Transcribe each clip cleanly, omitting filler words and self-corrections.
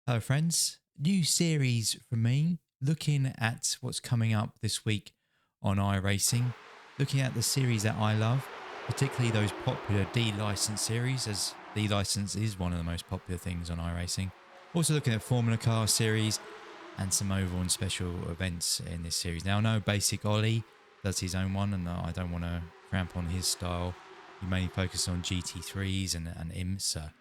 Hello, friends. New series from me, looking at what's coming up this week on iRacing, looking at the series that I love, particularly those popular D license series, as D license is one of the most popular things on iRacing. Also looking at Formula Car series and some oval and special events in this series. Now, I know Basic Ollie does his own one, and I don't want to cramp on his style. He mainly focuses on GT3s and IMSA.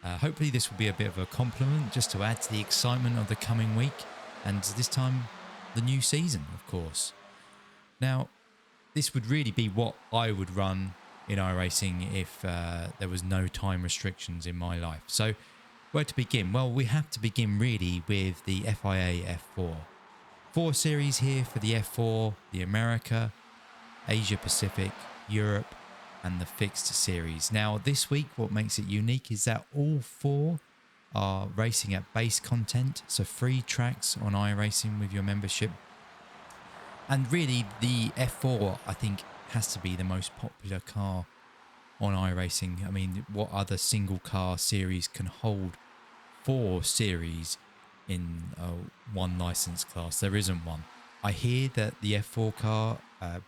Hopefully this will be a bit of a compliment just to add to the excitement of the coming week and this time the new season, of course. Now, this would really be what I would run in iRacing if there was no time restrictions in my life. So where to begin? Well, we have to begin really with the FIA F4. Four series here for the F4, the America, Asia Pacific, Europe, and the fixed series. Now, this week, what makes it unique is that all four are racing at base content, so free tracks on iRacing with your membership. And really, the F4, I think, has to be the most popular car on iRacing. I mean, what other single car series can hold four series in one license class? There isn't one. I hear that the F4 car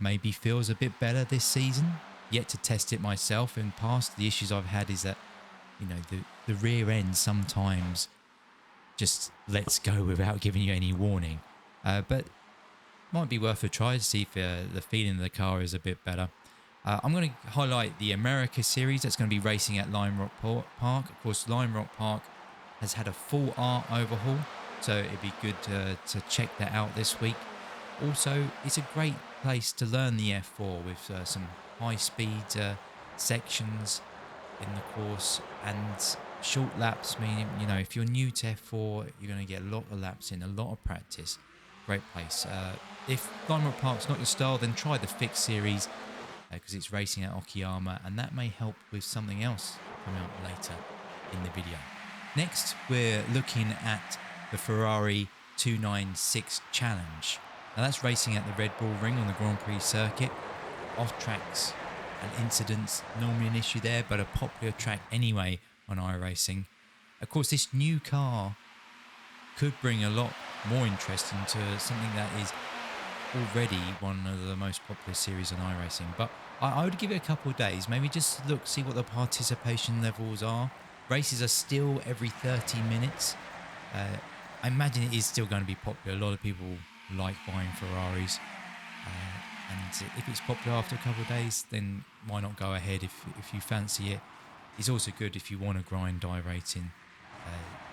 maybe feels a bit better this season. Yet to test it myself. In past, the issues I've had is that, you know, the rear end sometimes just lets go without giving you any warning. But might be worth a try to see if the feeling of the car is a bit better. I'm going to highlight the America series that's going to be racing at Lime Rock Park. Of course, Lime Rock Park has had a full art overhaul, so it'd be good to check that out this week. Also, it's a great place to learn the F4 with some high-speed sections in the course and short laps. Meaning, you know, if you're new to F4, you're going to get a lot of laps in, a lot of practice. Great place. If Lime Rock Park's not your style, then try the fixed series because it's racing at Okayama, and that may help with something else coming up later in the video. Next, we're looking at the Ferrari 296 Challenge. Now that's racing at the Red Bull Ring on the Grand Prix circuit. Off tracks and incidents, normally an issue there, but a popular track anyway on iRacing. Of course, this new car could bring a lot more interest into something that is already one of the most popular series on iRacing. But I would give it a couple of days, maybe just look, see what the participation levels are. Races are still every 30 minutes. I imagine it is still going to be popular. A lot of people like buying Ferraris. And if it's popular after a couple of days, then why not go ahead if you fancy it. It's also good if you want to grind iRacing,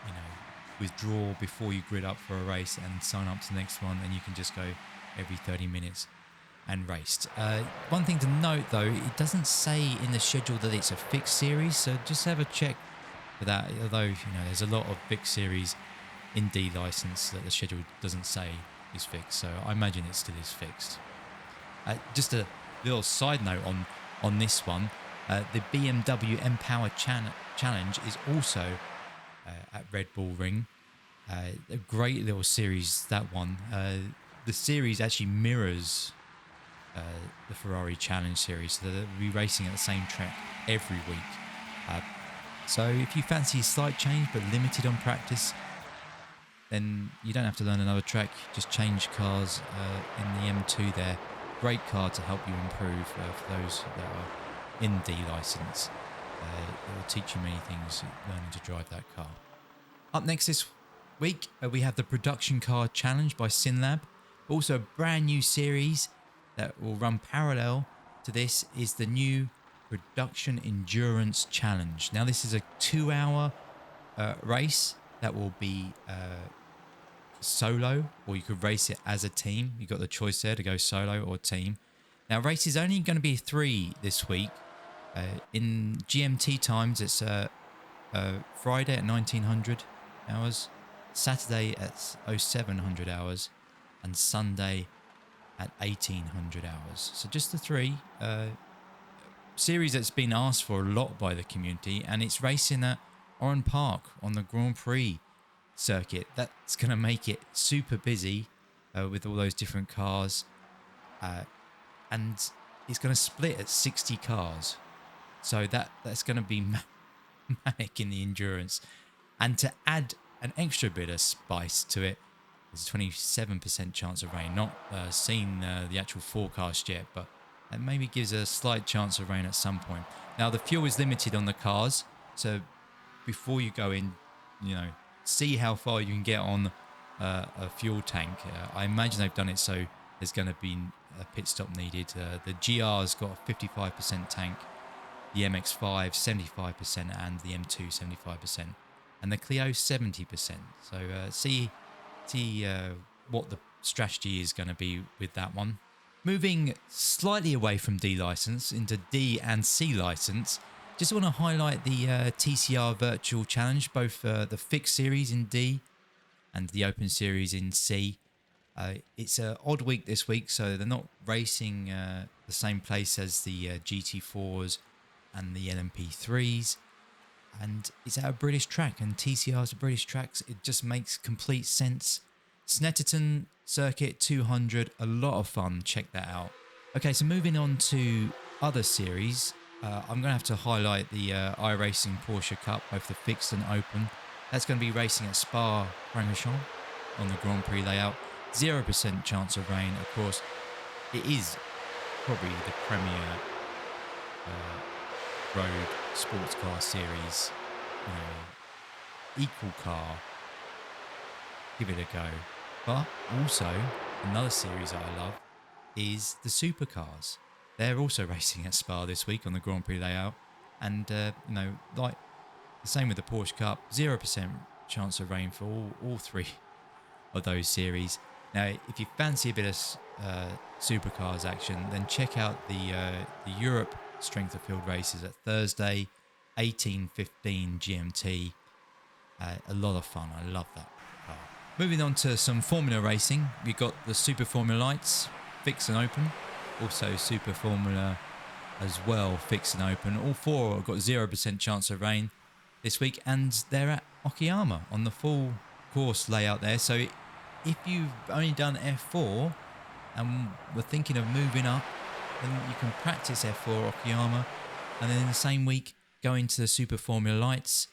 you know, withdraw before you grid up for a race and sign up to the next one, and you can just go every 30 minutes and race. One thing to note though, it doesn't say in the schedule that it's a fixed series, so just have a check for that. Although, you know, there's a lot of fixed series in D license that the schedule doesn't say is fixed, so I imagine it still is fixed. Just a little side note on this one, the BMW M-Power Challenge is also at Red Bull Ring. A great little series, that one. The series actually mirrors the Ferrari Challenge series, so they'll be racing at the same track every week. So if you fancy a slight change but limited on practice, then you don't have to learn another track, just change cars in the M2 there. Great car to help you improve for those that are in D license. It will teach you many things learning to drive that car. Up next this week, we have the Production Car Challenge by SynLab. Also a brand new series that will run parallel to this is the new Production Endurance Challenge. Now this is a 2-hour race that will be solo, or you could race it as a team. You've got the choice there to go solo or team. Now race is only going to be 3 this week. In GMT times, it's Friday at 1900 hours, Saturday at 0700 hours, and Sunday at 1800 hours. So just the 3 series that's been asked for a lot by the community, and it's racing at Oran Park on the Grand Prix circuit. That's going to make it super busy with all those different cars, and it's going to split at 60 cars, so that's going to be manic in the endurance. And to add an extra bit of spice to it. There's a 27% chance of rain. Not seen the actual forecast yet, but it maybe gives a slight chance of rain at some point. Now, the fuel is limited on the cars, so before you go in, see how far you can get on a fuel tank. I imagine they've done it so there's going to be a pit stop needed. The GR's got a 55% tank, the MX-5 75%, and the M2 75%, and the Clio 70%. So see what the strategy is going to be with that one. Moving slightly away from D license into D and C license, just want to highlight the TCR Virtual Challenge, both the fixed series in D and the open series in C. It's an odd week this week, so they're not racing the same place as the GT4s and the LMP3s. And it's at a British track, and TCR's a British tracks. It just makes complete sense. Snetterton Circuit 200, a lot of fun. Check that out. Okay, so moving on to other series, I'm going to have to highlight the iRacing Porsche Cup, both the fixed and open. That's going to be racing at Spa-Francorchamps on the Grand Prix layout. 0% chance of rain. Of course, it is probably the premier road sports car series. Equal car. Give it a go. But also, another series that I love is the supercars. They're also racing at Spa this week on the Grand Prix layout. And, like the same with the Porsche Cup, 0% chance of rain for all three of those series. Now, if you fancy a bit of supercars action, then check out the Europe Strength of Field races at Thursday, 18:15 GMT. A lot of fun. I love that car. Moving on to some Formula racing, we've got the Super Formula Lights, fixed and open. Also Super Formula as well, fixed and open. All four have got 0% chance of rain this week, and they're at Okayama on the full course layout there. So if you've only done F4 and were thinking of moving up, then you can practice F4 Okayama, and then in the same week go into the Super Formula Lights.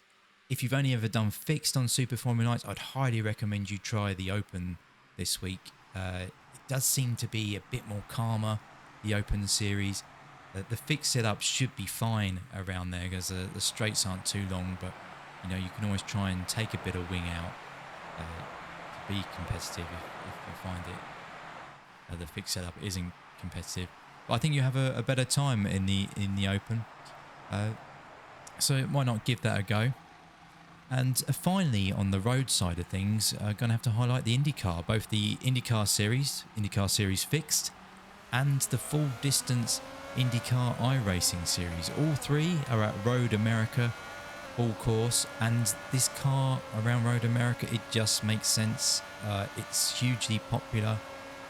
If you've only ever done fixed on Super Formula Lights, I'd highly recommend you try the open this week. It does seem to be a bit more calmer, the open series. The fixed setup should be fine around there because the straights aren't too long, but you can always try and take a bit of wing out to be competitive if you find it. The fixed setup isn't competitive, but I think you have a better time in the open. So why not give that a go? And finally, on the road side of things, going to have to highlight the IndyCar, both the IndyCar Series Fixed, and the full distance IndyCar iRacing Series. All three are at Road America full course, and this car around Road America, it just makes sense. It's hugely popular.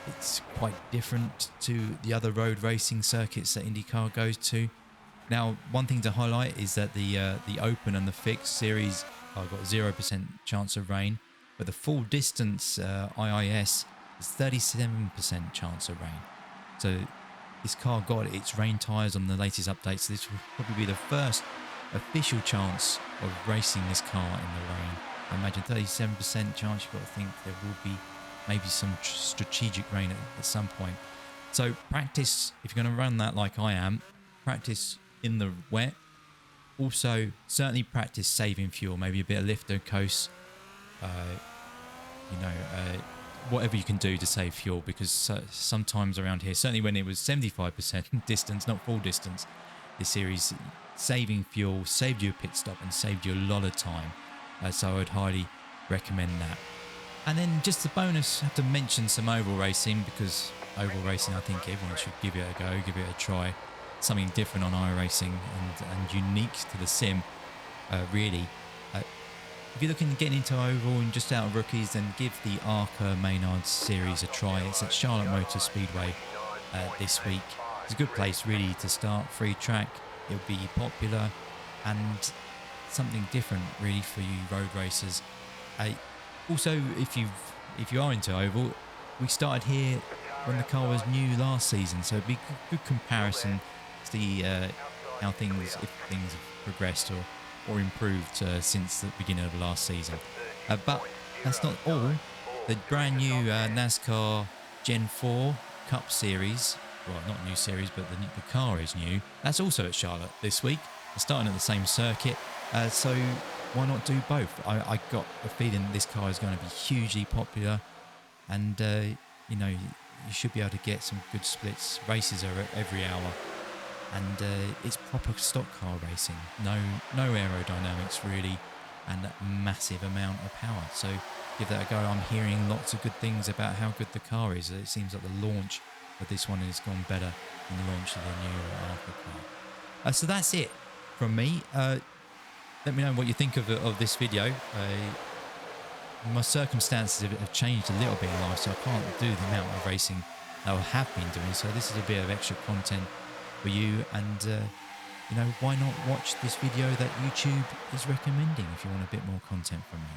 It's quite different to the other road racing circuits that IndyCar goes to. Now, one thing to highlight is that the open and the fixed series have got 0% chance of rain, but the full distance IIS is 37% chance of rain. So this car got its rain tyres on the latest updates. So this will probably be the first official chance of racing this car in the rain. I imagine 37% chance. You've got to think there will be maybe some strategic rain at some point. So practice, if you're going to run that like I am, practice in the wet. Also, certainly practice saving fuel, maybe a bit of lift and coast, whatever you can do to save fuel, because sometimes around here, certainly when it was 75% distance, not full distance, this series, saving fuel saved you a pit stop and saved you a lot of time. So I would highly recommend that. And then just a bonus, I have to mention some oval racing, because oval racing, I think everyone should give it a go, give it a try. Something different on iRacing and unique to the sim, really. If you're looking to get into oval and just out of rookies, then give the Arca Maynard series a try. It's at Charlotte Motor Speedway this week. It's a good place really to start. Free track, it'll be popular and something different really for you road racers. Also, if you are into oval, we started here when the car was new last season, so it'd be a good comparison to see how things, if things have progressed or improved since the beginning of last season. But that's not all. The brand new NASCAR Gen 4 Cup Series, well, not new series, but the car is new. That's also at Charlotte this week. They're starting at the same circuit. So why not do both? I got a feeling this car is going to be hugely popular, and you know, you should be able to get some good splits. Races are every hour, and it's proper stock car racing. No aerodynamics really, and a massive amount of power. So give that a go. I'm hearing lots of good things about how good the car is. It seems like the launch of this one has gone better than the launch of the new Alpha car. So that's it from me. Let me know what you think of this video. My circumstances have changed a little bit in life, so I can't do the amount of racing that I have been doing. So this is a bit of extra content for you, and you know, why not watch this video that YouTube is recommending if you want a bit more content from me.